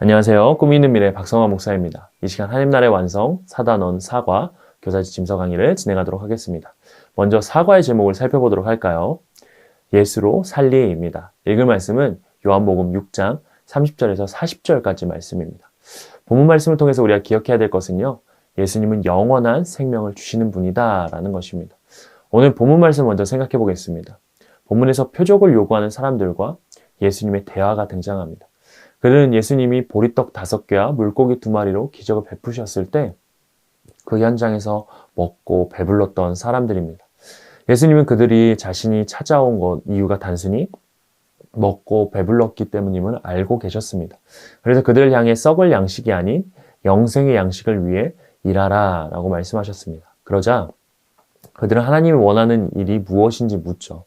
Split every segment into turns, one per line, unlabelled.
안녕하세요. 꿈이 있는 미래 박성환 목사입니다. 이 시간 하나님 나라의 완성, 사단원 사과, 교사지 짐서 강의를 진행하도록 하겠습니다. 먼저 사과의 제목을 살펴보도록 할까요? 예수로 살리입니다. 읽을 말씀은 요한복음 6장 30절에서 40절까지 말씀입니다. 본문 말씀을 통해서 우리가 기억해야 될 것은요. 예수님은 영원한 생명을 주시는 분이다 라는 것입니다. 오늘 본문 말씀 먼저 생각해 보겠습니다. 본문에서 표적을 요구하는 사람들과 예수님의 대화가 등장합니다. 그들은 예수님이 보리떡 5개와 물고기 2마리로 기적을 베푸셨을 때 그 현장에서 먹고 배불렀던 사람들입니다. 예수님은 그들이 자신이 찾아온 것 이유가 단순히 먹고 배불렀기 때문임을 알고 계셨습니다. 그래서 그들을 향해 썩을 양식이 아닌 영생의 양식을 위해 일하라 라고 말씀하셨습니다. 그러자 그들은 하나님이 원하는 일이 무엇인지 묻죠.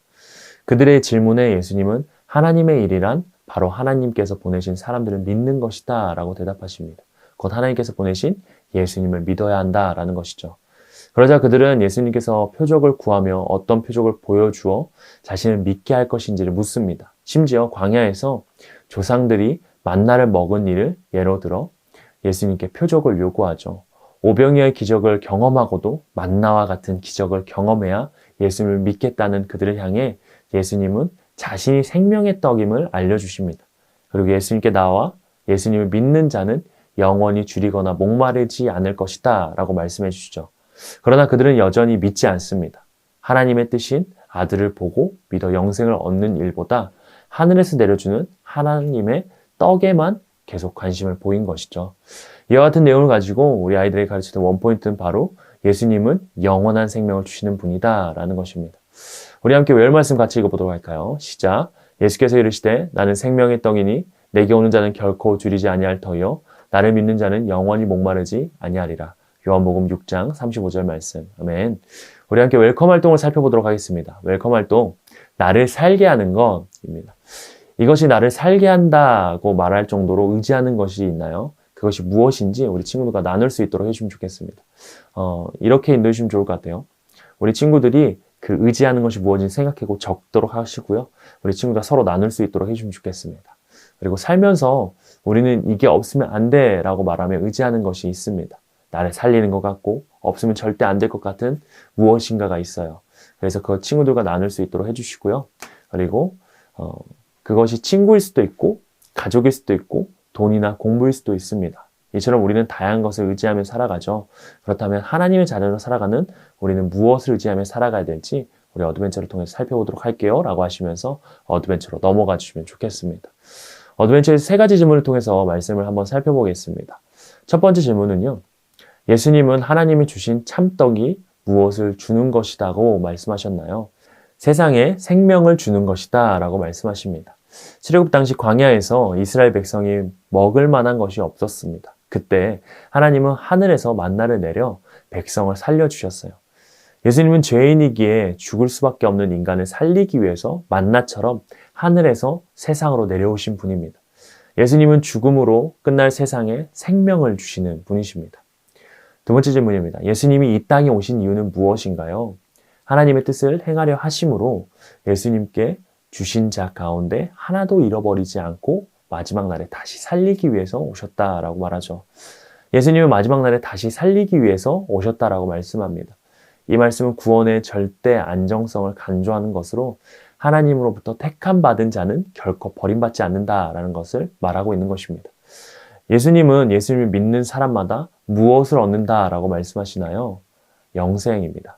그들의 질문에 예수님은 하나님의 일이란 바로 하나님께서 보내신 사람들을 믿는 것이다 라고 대답하십니다. 곧 하나님께서 보내신 예수님을 믿어야 한다 라는 것이죠. 그러자 그들은 예수님께서 표적을 구하며 어떤 표적을 보여주어 자신을 믿게 할 것인지를 묻습니다. 심지어 광야에서 조상들이 만나를 먹은 일을 예로 들어 예수님께 표적을 요구하죠. 오병이어의 기적을 경험하고도 만나와 같은 기적을 경험해야 예수님을 믿겠다는 그들을 향해 예수님은 자신이 생명의 떡임을 알려주십니다. 그리고 예수님께 나와 예수님을 믿는 자는 영원히 줄이거나 목마르지 않을 것이다 라고 말씀해 주시죠. 그러나 그들은 여전히 믿지 않습니다. 하나님의 뜻인 아들을 보고 믿어 영생을 얻는 일보다 하늘에서 내려주는 하나님의 떡에만 계속 관심을 보인 것이죠. 이와 같은 내용을 가지고 우리 아이들에게 가르치는 원포인트는 바로 예수님은 영원한 생명을 주시는 분이다 라는 것입니다. 우리 함께 외울 말씀 같이 읽어보도록 할까요? 시작. 예수께서 이르시되 나는 생명의 떡이니 내게 오는 자는 결코 줄이지 아니할 터이요 나를 믿는 자는 영원히 목마르지 아니하리라. 요한복음 6장 35절 말씀. 아멘. 우리 함께 웰컴 활동을 살펴보도록 하겠습니다. 웰컴 활동, 나를 살게 하는 것입니다. 이것이 나를 살게 한다고 말할 정도로 의지하는 것이 있나요? 그것이 무엇인지 우리 친구들과 나눌 수 있도록 해주시면 좋겠습니다. 이렇게 인도해 주시면 좋을 것 같아요. 우리 친구들이 그 의지하는 것이 무엇인지 생각하고 적도록 하시고요. 우리 친구가 서로 나눌 수 있도록 해주시면 좋겠습니다. 그리고 살면서 우리는 이게 없으면 안 돼 라고 말하며 의지하는 것이 있습니다. 나를 살리는 것 같고 없으면 절대 안 될 것 같은 무엇인가가 있어요. 그래서 그 친구들과 나눌 수 있도록 해주시고요. 그리고 그것이 친구일 수도 있고 가족일 수도 있고 돈이나 공부일 수도 있습니다. 이처럼 우리는 다양한 것을 의지하며 살아가죠. 그렇다면 하나님의 자녀로 살아가는 우리는 무엇을 의지하며 살아가야 될지 우리 어드벤처를 통해서 살펴보도록 할게요 라고 하시면서 어드벤처로 넘어가 주시면 좋겠습니다. 어드벤처의 3가지 질문을 통해서 말씀을 한번 살펴보겠습니다. 첫 번째 질문은요. 예수님은 하나님이 주신 참떡이 무엇을 주는 것이다고 말씀하셨나요? 세상에 생명을 주는 것이다 라고 말씀하십니다. 출애굽 당시 광야에서 이스라엘 백성이 먹을 만한 것이 없었습니다. 그때 하나님은 하늘에서 만나를 내려 백성을 살려주셨어요. 예수님은 죄인이기에 죽을 수밖에 없는 인간을 살리기 위해서 만나처럼 하늘에서 세상으로 내려오신 분입니다. 예수님은 죽음으로 끝날 세상에 생명을 주시는 분이십니다. 두 번째 질문입니다. 예수님이 이 땅에 오신 이유는 무엇인가요? 하나님의 뜻을 행하려 하심으로 예수님께 주신 자 가운데 하나도 잃어버리지 않고 마지막 날에 다시 살리기 위해서 오셨다라고 말하죠. 예수님은 마지막 날에 다시 살리기 위해서 오셨다라고 말씀합니다. 이 말씀은 구원의 절대 안정성을 강조하는 것으로 하나님으로부터 택함 받은 자는 결코 버림받지 않는다라는 것을 말하고 있는 것입니다. 예수님은 예수님을 믿는 사람마다 무엇을 얻는다라고 말씀하시나요? 영생입니다.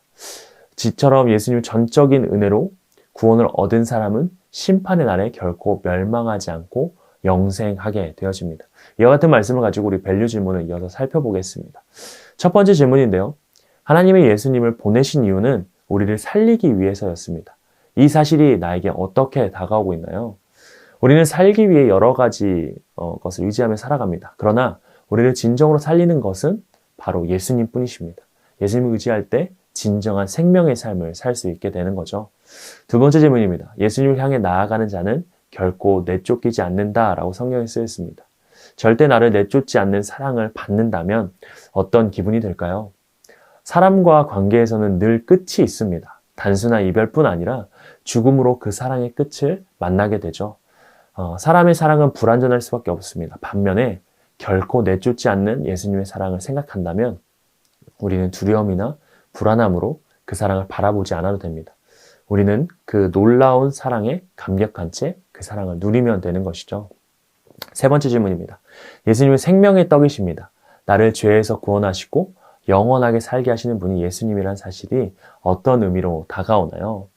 지처럼 예수님 전적인 은혜로 구원을 얻은 사람은 심판의 날에 결코 멸망하지 않고 영생하게 되어집니다. 이와 같은 말씀을 가지고 우리 밸류 질문을 이어서 살펴보겠습니다. 첫 번째 질문인데요. 하나님의 예수님을 보내신 이유는 우리를 살리기 위해서였습니다. 이 사실이 나에게 어떻게 다가오고 있나요? 우리는 살기 위해 여러 가지 것을 의지하며 살아갑니다. 그러나 우리를 진정으로 살리는 것은 바로 예수님 뿐이십니다. 예수님을 의지할 때 진정한 생명의 삶을 살 수 있게 되는 거죠. 두 번째 질문입니다. 예수님을 향해 나아가는 자는 결코 내쫓기지 않는다라고 성경에 쓰여 있습니다. 절대 나를 내쫓지 않는 사랑을 받는다면 어떤 기분이 들까요? 사람과 관계에서는 늘 끝이 있습니다. 단순한 이별뿐 아니라 죽음으로 그 사랑의 끝을 만나게 되죠. 사람의 사랑은 불완전할 수밖에 없습니다. 반면에 결코 내쫓지 않는 예수님의 사랑을 생각한다면 우리는 두려움이나 불안함으로 그 사랑을 바라보지 않아도 됩니다. 우리는 그 놀라운 사랑에 감격한 채 그 사랑을 누리면 되는 것이죠. 세 번째 질문입니다. 예수님은 생명의 떡이십니다. 나를 죄에서 구원하시고 영원하게 살게 하시는 분이 예수님이라는 사실이 어떤 의미로 다가오나요?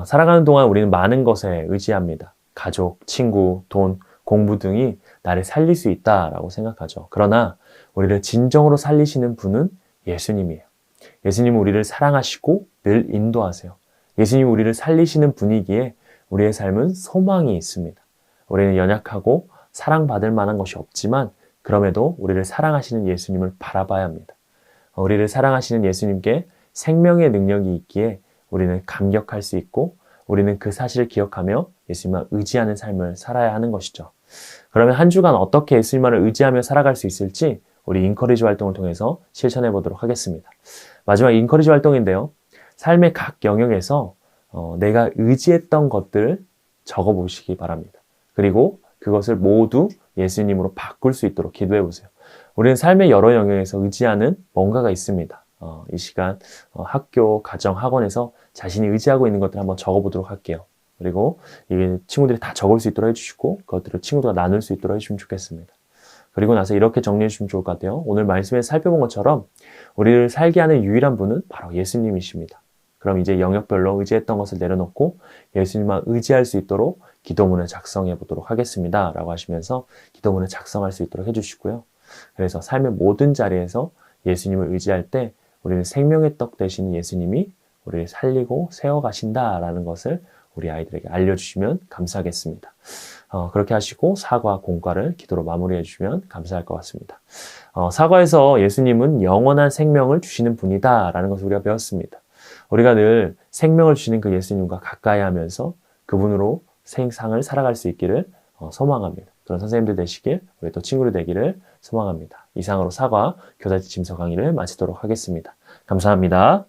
살아가는 동안 우리는 많은 것에 의지합니다. 가족, 친구, 돈, 공부 등이 나를 살릴 수 있다라고 생각하죠. 그러나 우리를 진정으로 살리시는 분은 예수님이에요. 예수님은 우리를 사랑하시고 늘 인도하세요. 예수님이 우리를 살리시는 분이기에 우리의 삶은 소망이 있습니다. 우리는 연약하고 사랑받을 만한 것이 없지만 그럼에도 우리를 사랑하시는 예수님을 바라봐야 합니다. 우리를 사랑하시는 예수님께 생명의 능력이 있기에 우리는 감격할 수 있고 우리는 그 사실을 기억하며 예수님만 의지하는 삶을 살아야 하는 것이죠. 그러면 한 주간 어떻게 예수님만을 의지하며 살아갈 수 있을지 우리 인커리지 활동을 통해서 실천해 보도록 하겠습니다. 마지막 인커리지 활동인데요. 삶의 각 영역에서 내가 의지했던 것들을 적어보시기 바랍니다. 그리고 그것을 모두 예수님으로 바꿀 수 있도록 기도해 보세요. 우리는 삶의 여러 영역에서 의지하는 뭔가가 있습니다. 이 시간 학교, 가정, 학원에서 자신이 의지하고 있는 것들을 한번 적어보도록 할게요. 그리고 이게 친구들이 다 적을 수 있도록 해주시고 그것들을 친구들과 나눌 수 있도록 해주시면 좋겠습니다. 그리고 나서 이렇게 정리해 주시면 좋을 것 같아요. 오늘 말씀에서 살펴본 것처럼 우리를 살게 하는 유일한 분은 바로 예수님이십니다. 그럼 이제 영역별로 의지했던 것을 내려놓고 예수님만 의지할 수 있도록 기도문을 작성해 보도록 하겠습니다. 라고 하시면서 기도문을 작성할 수 있도록 해주시고요. 그래서 삶의 모든 자리에서 예수님을 의지할 때 우리는 생명의 떡 되신 예수님이 우리를 살리고 세워가신다라는 것을 우리 아이들에게 알려주시면 감사하겠습니다. 그렇게 하시고 사과, 공과를 기도로 마무리해 주시면 감사할 것 같습니다. 사과에서 예수님은 영원한 생명을 주시는 분이다 라는 것을 우리가 배웠습니다. 우리가 늘 생명을 주시는 그 예수님과 가까이 하면서 그분으로 생상을 살아갈 수 있기를 소망합니다. 그런 선생님들 되시길, 우리 또 친구들 되기를 소망합니다. 이상으로 사과 교사집 짐서 강의를 마치도록 하겠습니다. 감사합니다.